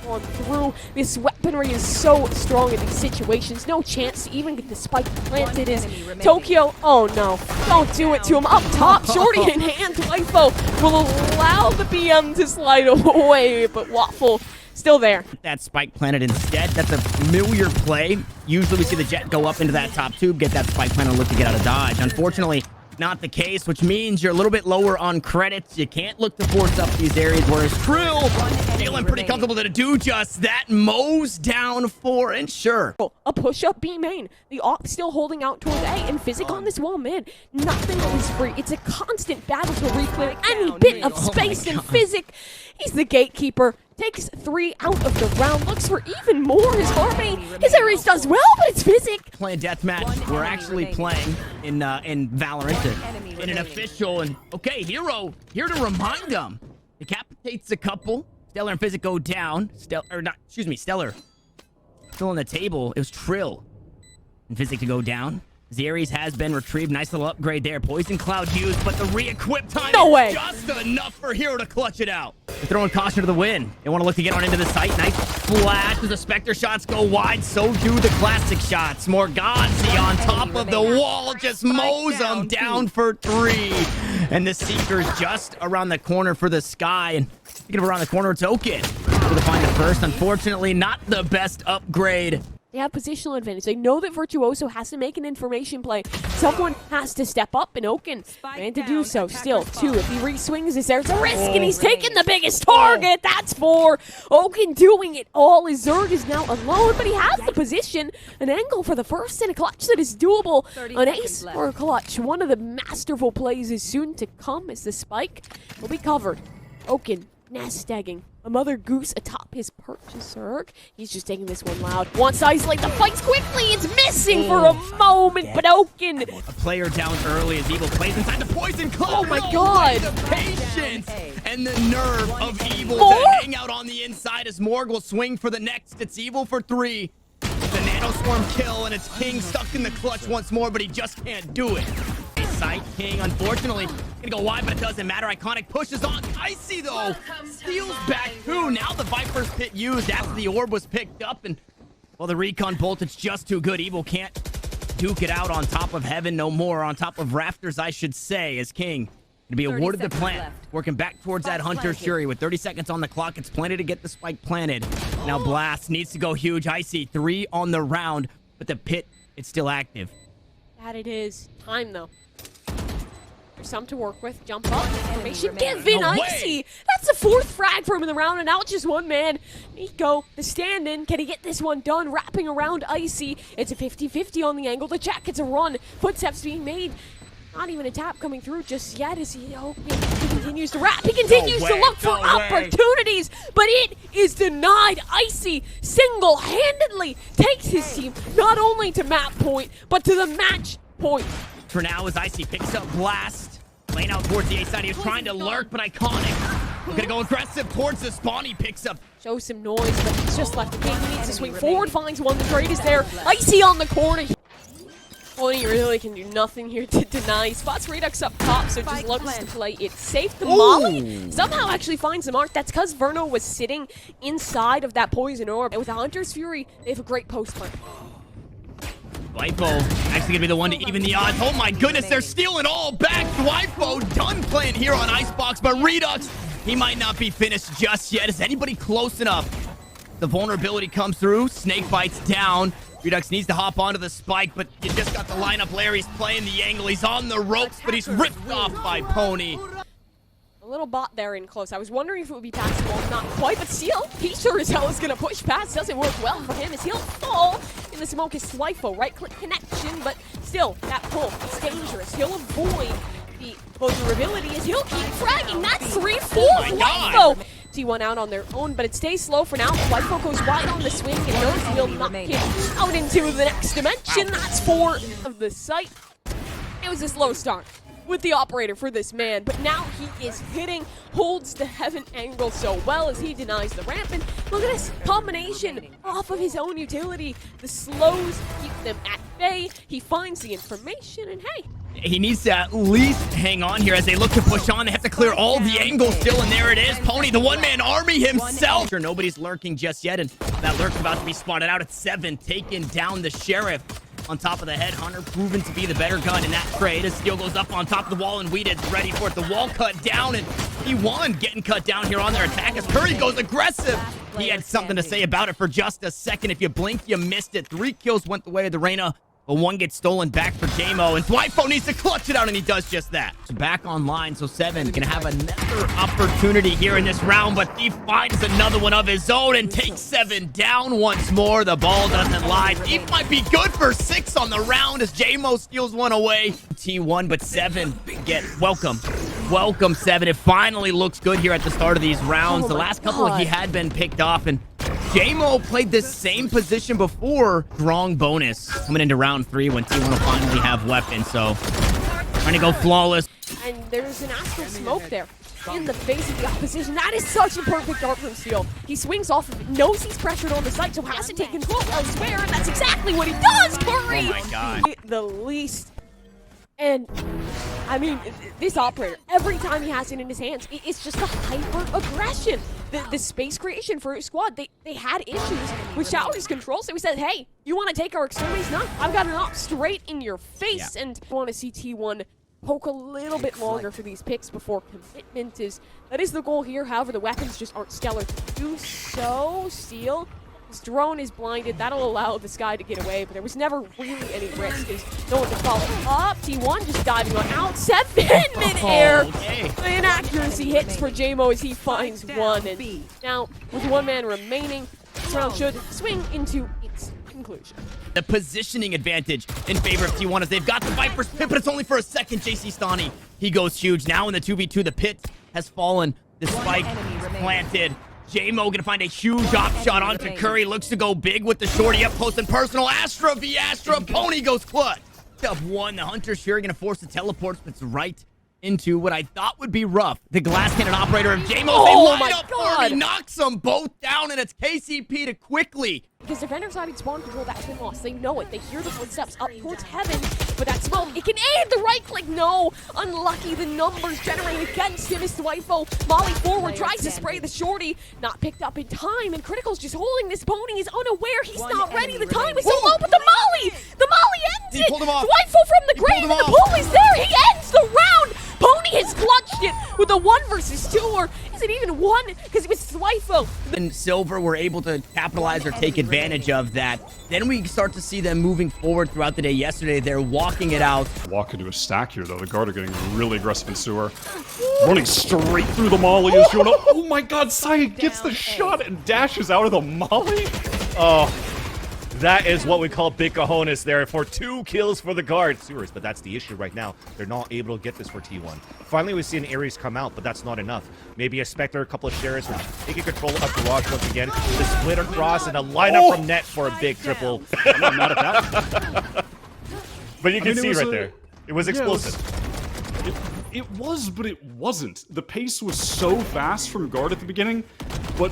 on through. This weaponry is so strong in these situations. No chance to even get the spike planted is Tokyo. Oh no, don't do it to him. Up top, shorty in hand. Wifo will allow the BM to slide away, but Waffle still there. That spike planted instead. That's a familiar play. Usually we see the Jet go up into that top tube, get that spike planted, and look to get out of dodge. Unfortunately, not the case, which means you're a little bit lower on credits. You can't look to force up these areas, whereas Trill feeling pretty comfortable to do just that. Mows down 4, and sure. A push-up B main. The op still holding out towards A, and Physic on this wall mid. Nothing is free. It's a constant battle to reclaim any bit of space, and Physic, he's the gatekeeper. Takes 3 out of the round, looks for even more. His army, his Ares does well, but it's Physic. Playing deathmatch. We're actually playing in Valorant in an official, and okay, Hero here to remind them. Decapitates a couple. Stellar and Physic go down. Stellar. Still on the table. It was Trill and Physic to go down. Ares has been retrieved. Nice little upgrade there. Poison Cloud used, but the re-equip time is just enough for Hero to clutch it out. They're throwing caution to the wind. They want to look to get on into the site. Nice flash as the Spectre shots go wide. So do the classic shots. Morganzi on top of the wall just mows them down for 3. And the Seeker's just around the corner for the Sky. And speaking of around the corner, it's Oaken. To find the first. Unfortunately, not the best upgrade. They have positional advantage. They know that Virtuoso has to make an information play. Someone has to step up, and Oaken ran to do so. Still, 2. If he re-swings this, there's a risk, and he's taking the biggest target. That's 4. Oaken doing it all. His Zerg is now alone, but he has the position. An angle for the first and a clutch that is doable. An ace or a clutch. One of the masterful plays is soon to come as the spike will be covered. Oaken nest egging. A mother goose atop his purchaser. He's just taking this one loud. Wants to isolate the fights quickly. It's missing for a moment, but Oaken. A player down early as Evil plays inside the poison cloud. Oh my god. The patience and the nerve of Evil to hang out on the inside as Morg will swing for the next. It's Evil for 3. The Nano Swarm kill, and it's King stuck in the clutch once more, but he just can't do it. Side King, unfortunately, gonna go wide, but it doesn't matter. Iconic pushes on. Icy, though, steals back 2. Now the Viper's Pit used after the orb was picked up, and, well, the recon voltage just too good. Evil can't duke it out on top of heaven no more, on top of rafters, I should say, as King gonna be awarded the plant. Working back towards that Hunter Shuri with 30 seconds on the clock. It's plenty to get the spike planted. Now Blast needs to go huge. Icy, 3 on the round, but the pit, it's still active. That it is. Time, though. There's some to work with. Jump up. Information given. Icy. That's the 4th frag for him in the round, and now it's just one man. Nico, the stand-in. Can he get this one done? Wrapping around Icy. It's a 50-50 on the angle. The check. It's a run. Footsteps being made. Not even a tap coming through just yet as he continues to wrap. He continues to look for opportunities, but it is denied. Icy single-handedly takes his team not only to map point, but to the match point. For now, as Icy picks up Blast, laying out towards the A side. He was trying to lurk, but Iconic. We're gonna go aggressive towards the spawn. He picks up. Shows some noise, but he's just left the game. He needs to swing forward, finds one. The trade is there. Icy on the corner. Well, he really can do nothing here to deny. He spots Redux up top, so just looks to play it safe. The Molly somehow actually finds the mark. That's because Verno was sitting inside of that poison orb. And with the Hunter's Fury, they have a great post play. Dwipo actually gonna be the one to even the odds. Oh my goodness, they're stealing all back. Dwipo done playing here on Icebox, but Redux, he might not be finished just yet. Is anybody close enough? The vulnerability comes through. Snake bites down. Redux needs to hop onto the spike, but you just got the lineup. Larry's playing the angle. He's on the ropes, but he's ripped off by Pony. A little bot there in close. I was wondering if it would be passable. Not quite, but still, he sure as hell is going to push past. Doesn't work well for him as he'll fall in the smoke. Is Slipo. Right-click connection, but still, that pull, it's dangerous. He'll avoid the vulnerability as he'll keep fragging. That's 3-4 Slipo. T1 out on their own, but it stays slow for now. Slipo goes wide on the swing, and those will knock him out into the next dimension. That's 4 of the site. It was a slow start with the operator for this man, but now he is hitting, holds the heaven angle so well as he denies the ramp, and look at this combination off of his own utility. The slows keep them at bay. He finds the information, and hey, He needs to at least hang on here as they look to push on. They have to clear all the angles still, and there it is. Pony, the one-man army himself. Sure, nobody's lurking just yet, and that lurk's about to be spotted out at 7, taking down the Sheriff. On top of the head, Hunter proven to be the better gun in that trade as Steel goes up on top of the wall, and Weeded's ready for it. The wall cut down, and T1 getting cut down here on their attack as Curry goes aggressive. He had something to say about it for just a second. If you blink, you missed it. 3 kills went the way of the Reyna, but 1 gets stolen back for JMO, and Dwightfo needs to clutch it out, and he does just that. So back online, so 7 gonna have another opportunity here in this round, but Thief finds another one of his own and takes 7 down once more. The ball doesn't lie. Thief might be good for 6 on the round as JMO steals 1 away. T1, but 7 get welcome. Welcome, 7. It finally looks good here at the start of these rounds. The last couple he had been picked off, and JMO played this same position before. Strong bonus coming into round 3 when T1 will finally have weapons. So trying to go flawless. And there's an astral smoke there in the face of the opposition. That is such a perfect dart from Steel. He swings off of it, knows he's pressured on the site, so has to take control elsewhere, and that's exactly what he does, Curry! Oh my god. The least. And, I mean, this operator, every time he has it in his hands, it's just a hyper-aggression. The space creation for his squad, they had issues with Shower's control, so he said, hey, you want to take our extremities? No, I've got an op straight in your face. Yeah. And I want to see T1 poke a little bit longer for these picks before commitment is. That is the goal here. However, the weapons just aren't stellar to do so. Steel. His drone is blinded. That'll allow this guy to get away, but there was never really any risk as no one to follow up. T1 just diving on out. 7 mid-air. Okay. The inaccuracy hits for JMO as he finds 1. And now, with 1 man remaining, this round should swing into its conclusion. The positioning advantage in favor of T1 as they've got the Viper's pit, but it's only for a second. JC Stani, he goes huge. Now in the 2v2, the pit has fallen. The spike planted. JMO gonna find a huge op shot onto Curry. Looks to go big with the shorty up close and personal. Astra v Astra. Pony goes clutch. Up 1. The Hunter's here gonna force the teleports, but it's right into what I thought would be rough. The glass cannon operator of JMO. Oh, they line up for him. He knocks them both down, and it's KCP to quickly. Because defenders having spawn control, that's been lost. They know it. They hear the footsteps up towards heaven, but that smoke, it can aid the right click. No, unlucky. The numbers generated against him as Dwightfo molly forward, tries to spray the shorty. Not picked up in time, and Critical's just holding this pony. He's unaware. He's not ready. The time is so low, but the molly ends it. Dwightfo from the grave, and the pull is there. He ends the round. Pony has clutched it with a 1 versus 2, or is it even 1? Because it was Dwightfo. And Silver were able to capitalize or take advantage of that. Then we start to see them moving forward throughout the day. Yesterday, they're walking it out. Walk into a stack here, though. The guard are getting really aggressive in sewer. Running straight through the molly is showing up. Oh my god, Saya gets the shot and dashes out of the molly. Oh. That is what we call big cojones there for 2 kills for the guard. Sewers, but that's the issue right now. They're not able to get this for T1. Finally, we've seen Ares come out, but that's not enough. Maybe a Spectre, a couple of Sheriffs, taking control of Garage once again. The split across and a lineup from net for a big triple. I'm not mad at that. But you can see right there. It was explosive. It was, but it wasn't. The pace was so fast from guard at the beginning, but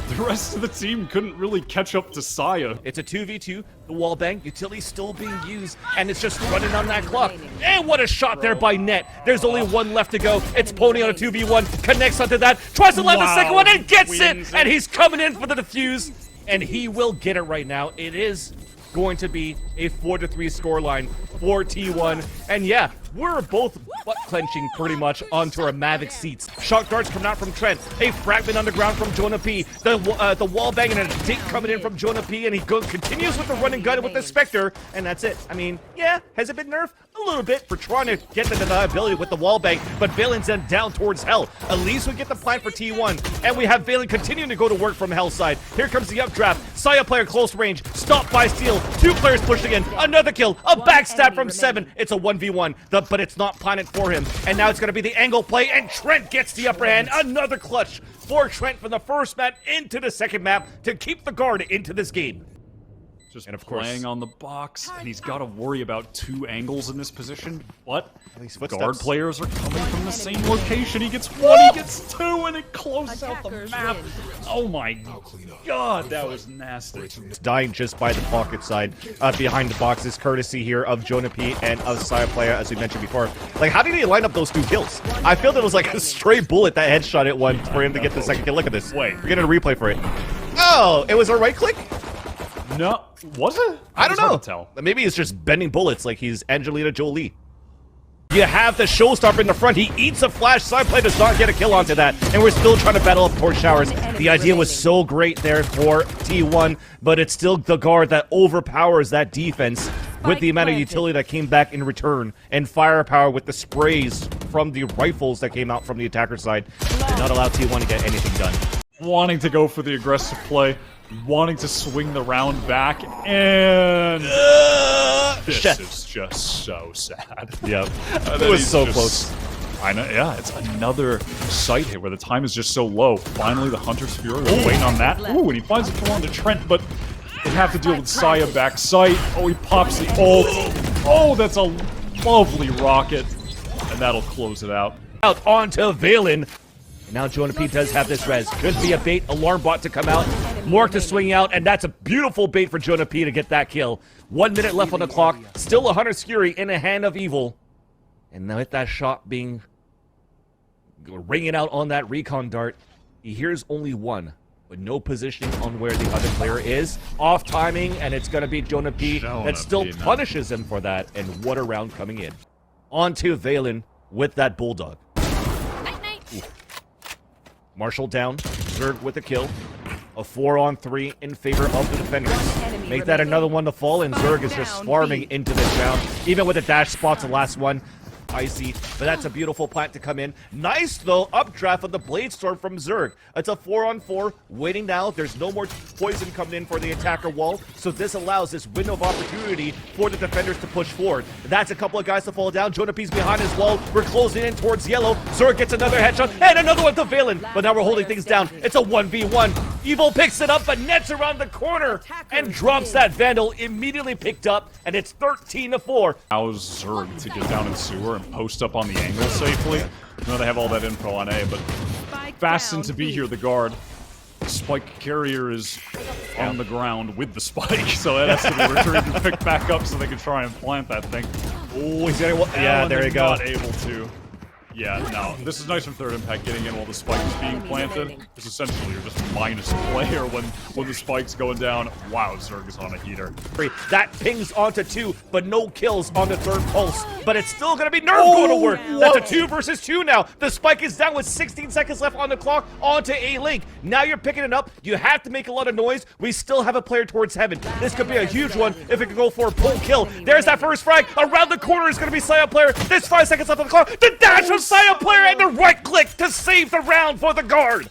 the rest of the team couldn't really catch up to Saya. It's a 2v2, the wall bang, utility's still being used, and it's just running on that clock. And what a shot there by net. There's only 1 left to go. It's Pony on a 2v1, connects onto that, tries to land the second one, and gets it! And he's coming in for the defuse, and he will get it right now. It is going to be a 4-3 scoreline for T1. And yeah, we're both butt clenching pretty much onto our Mavic seats. Shot darts coming out from Trent. A fragment on the ground from Jonah P. The wall banging and a dink coming in from Jonah P. And he continues with the run and gun with the Spectre. And that's it. I mean, yeah, has it been nerfed? A little bit for trying to get the deniability with the wall bang. But Valen's then down towards Hell. At least we get the plan for T1. And we have Valen continuing to go to work from Hell's side. Here comes the updraft. Saya player close range. Stopped by Steel. 2 players pushing in. Another kill. A backstab from 7. It's a 1v1. But it's not planted for him. And now it's going to be the angle play, and Trent gets the upper hand. Another clutch for Trent from the first map into the second map to keep the guard into this game. Just And of course- playing on the box, and he's got to worry about 2 angles in this position. But these guard footsteps. players are coming from the same location. He gets 1, he gets 2, and it closes out the map. Oh my god, that was nasty. Dying just by the pocket side behind the boxes, courtesy here of Jonah P and of Saya Player, as we mentioned before. Like, how did he line up those 2 kills? I feel that it was like a stray bullet that headshot at one for him to get the second kill. Look at this. Wait. We're getting a replay for it. Oh, it was a right click? No, was it? I don't It's hard know. to tell. Maybe it's just bending bullets like he's Angelina Jolie. You have the showstopper in the front. He eats a flash. Side play does not get a kill onto that. And we're still trying to battle up torch showers. The idea was so great there for T1, but it's still the guard that overpowers that defense with the amount of utility that came back in return and firepower with the sprays from the rifles that came out from the attacker side. Did not allow T1 to get anything done. Wanting to go for the aggressive play, wanting to swing the round back, and this Chef. is just so sad. Yep. And It then was he's so just- close. I know, yeah, it's another sight hit where the time is just so low. Finally, the Hunter's Fury, we're waiting on that. Ooh, and he finds it on to Trent, but they have to deal with Saya back sight. Oh, he pops the ult. Oh, that's a lovely rocket, and that'll close it out. Out onto Valen. Now Jonah P does have this res. Could be a bait, alarm bot to come out. Mork to swing out, and that's a beautiful bait for Jonah P to get that kill. 1 minute left on the clock. Still a Hunter's Fury in the hand of evil. And now with that shot being ringing out on that recon dart, he hears only one, but no positioning on where the other player is. Off timing, and it's going to be Jonah P that still punishes him for that. And what a round coming in. On to Valen with that Bulldog. Marshall down. Zerg with a kill. A 4-on-3 in favor of the defenders. Make that another one to fall, and Zerg is just farming into this round. Even with the dash spots, the last one. Icy, but that's a beautiful plant to come in. Nice, though, updraft of the Blade Storm from Zerg. It's a 4-on-4, waiting now. There's no more poison coming in for the attacker wall, so this allows this window of opportunity for the defenders to push forward. That's a couple of guys to fall down. Jonah P's behind his wall. We're closing in towards yellow. Zerg gets another headshot, and another one to Valen, but now we're holding things down. It's a 1v1. Evil picks it up, but nets around the corner and drops that Vandal, immediately picked up, and it's 13-4. How's Zerg to get down in sewer and post up on the angle safely? I know they have all that info on A, but fastened to be here, the guard. Spike carrier is on the ground with the spike, so it has to be returned and picked back up so they can try and plant that thing. Oh, he's gonna. Yeah, there you go. Not able to. Yeah, no. This is nice from Third Impact getting in while the spike is being planted. Because essentially you're just minus a player when the spike's going down. Wow, Zerg is on a heater. That pings onto 2, but no kills on the third pulse. But it's still going to be Nerf going to work. That's a 2 versus 2 now. The spike is down with 16 seconds left on the clock onto A-Link. Now you're picking it up. You have to make a lot of noise. We still have a player towards heaven. This could be a huge one if it could go for a pull kill. There's that first frag. Around the corner is going to be Saya Player. There's 5 seconds left on the clock. The dash of Saya Player and the right click to save the round for the guard.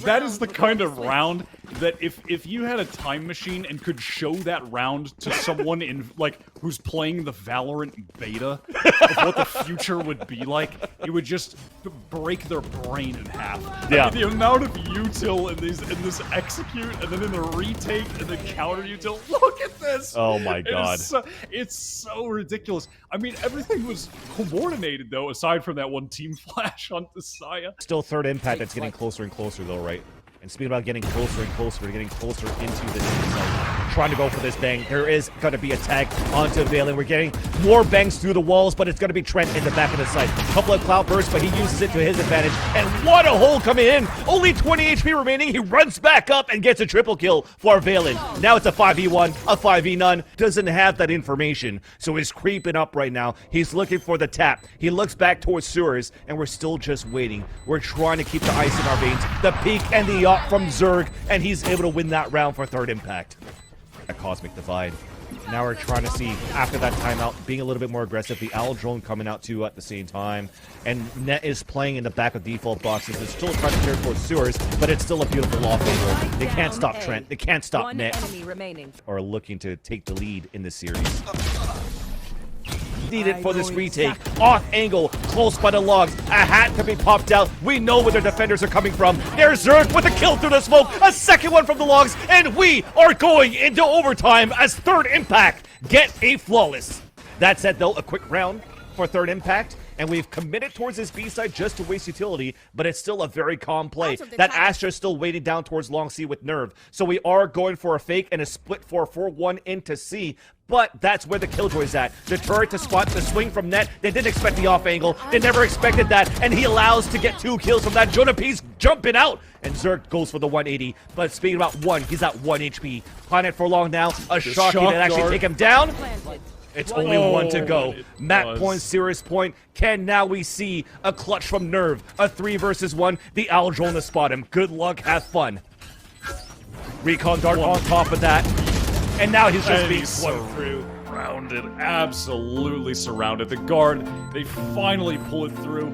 That is the kind of round that if you had a time machine and could show that round to someone in like who's playing the Valorant beta of what the future would be like, it would just break their brain in half. Yeah. I mean, the amount of util in this execute and then in the retake and the counter util. Look at this. Oh my god. It's so ridiculous. I mean, everything was coordinated though, aside from that one team flash on Saya. Still Third Impact that's getting closer and closer though, right? And speaking about getting closer and closer, getting closer into the zone. Trying to go for this bang. There is going to be a tag onto Valen. We're getting more bangs through the walls, but it's going to be Trent in the back of the site. Couple of cloud bursts, but he uses it to his advantage. And what a hole coming in! Only 20 HP remaining. He runs back up and gets a triple kill for Valen. Now it's a 5v1, a 5v none. Doesn't have that information, so he's creeping up right now. He's looking for the tap. He looks back towards sewers, and we're still just waiting. We're trying to keep the ice in our veins. The peak and the yacht from Zerg, and he's able to win that round for Third Impact. A cosmic divide. Now we're trying to see, after that timeout, being a little bit more aggressive. The Owl drone coming out too at the same time. And Net is playing in the back of default boxes. They're still trying to clear towards sewers, but it's still a beautiful off angle. They can't stop Trent. They can't stop Net. Or looking to take the lead in this series. needed for this retake. Off angle, close by the logs. A hat to be popped out. We know where their defenders are coming from. There's Zerg with a kill through the smoke. A second one from the logs. And we are going into overtime as Third Impact get a flawless. That said, though, a quick round for Third Impact. And we've committed towards this B side just to waste utility, but it's still a very calm play. That Astra is still waiting down towards long C with Nerve. So we are going for a fake and a split 4-4-1 into C. But that's where the Killjoy's at. Deterred to spot the swing from net. They didn't expect the off angle. They never expected that. And he allows to get 2 kills from that. Jonah P's jumping out. And Zerg goes for the 180. But speaking about 1, he's at 1 HP. Planet for long now. A Shocky that actually take him down. It's only 1 to go. Map point, serious point. Now we see a clutch from Nerve. A 3 versus 1. The Owl drone to spot him. Good luck, have fun. Recon dart on top of that. And now he's just being swept through. Surrounded, absolutely surrounded. The guard, they finally pull it through.